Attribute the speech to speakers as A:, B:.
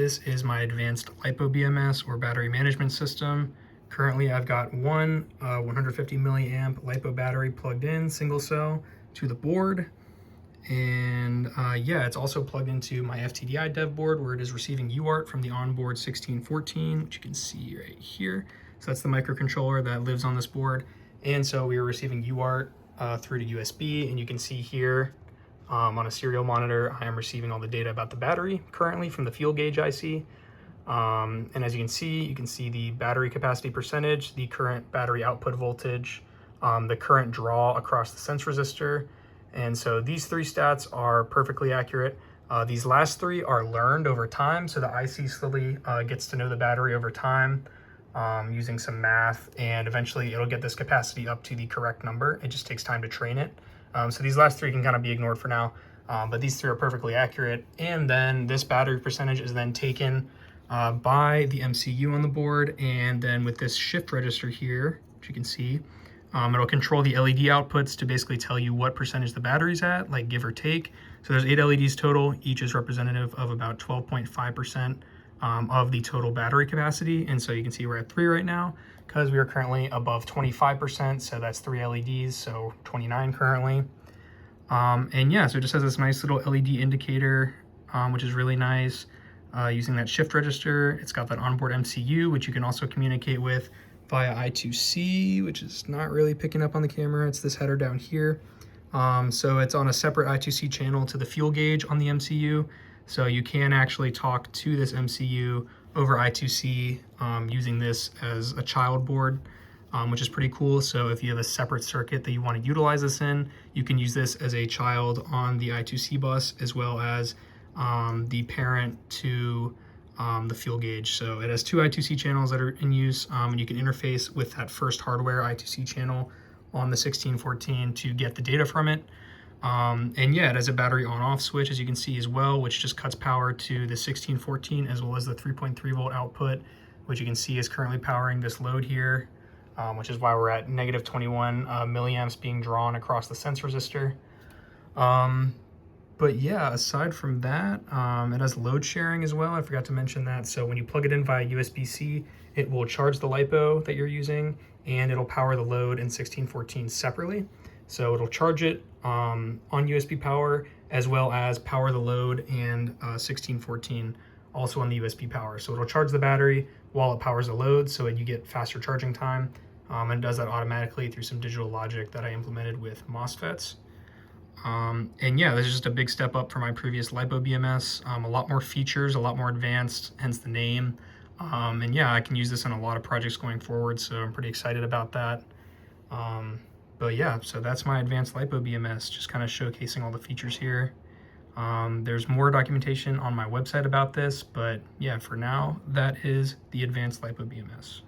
A: This is my advanced LiPo BMS or battery management system. Currently, I've got one 150 milliamp LiPo battery plugged in, single cell, to the board. And yeah, it's also plugged into my FTDI dev board where it is receiving UART from the onboard 1614, which you can see right here. So that's the microcontroller that lives on this board. And so we are receiving UART through to USB, and you can see here on a serial monitor, I am receiving all the data about the battery currently from the fuel gauge IC. And as you can see the battery capacity percentage, the current battery output voltage, the current draw across the sense resistor. And so these three stats are perfectly accurate. These last three are learned over time. So the IC slowly gets to know the battery over time using some math, and eventually it'll get this capacity up to the correct number. It just takes time to train it. So these last three can kind of be ignored for now, but these three are perfectly accurate. And then this battery percentage is then taken by the MCU on the board, and then with this shift register here, which you can see, it'll control the LED outputs to basically tell you what percentage the battery's at, like give or take. So there's 8 LEDs total. Each is representative of about 12.5% of the total battery capacity. And so you can see we're at 3 right now because we are currently above 25%. So that's 3 LEDs, so 29 currently. And yeah, so it just has this nice little LED indicator, which is really nice. Using that shift register, it's got that onboard MCU, which you can also communicate with via I2C, which is not really picking up on the camera. It's this header down here. So it's on a separate I2C channel to the fuel gauge on the MCU. So you can actually talk to this MCU over I2C using this as a child board, which is pretty cool. So if you have a separate circuit that you want to utilize this in, you can use this as a child on the I2C bus, as well as the parent to the fuel gauge. So it has 2 I2C channels that are in use, and you can interface with that first hardware I2C channel on the 1614 to get the data from it. And yeah, it has a battery on-off switch, as you can see as well, which just cuts power to the 1614, as well as the 3.3 volt output, which you can see is currently powering this load here, which is why we're at negative 21 milliamps being drawn across the sense resistor. But yeah, aside from that, it has load sharing as well. I forgot to mention that. So when you plug it in via USB-C, it will charge the LiPo that you're using, and it'll power the load in 1614 separately. So it'll charge it on USB power, as well as power the load and 1614 also on the USB power. So it'll charge the battery while it powers the load, so you get faster charging time. And it does that automatically through some digital logic that I implemented with MOSFETs. And yeah, this is just a big step up from my previous LiPo BMS. A lot more features, a lot more advanced, hence the name. And yeah, I can use this in a lot of projects going forward, so I'm pretty excited about that. But yeah, so that's my advanced LiPo BMS, just kind of showcasing all the features here. There's more documentation on my website about this, but yeah, for now, that is the advanced LiPo BMS.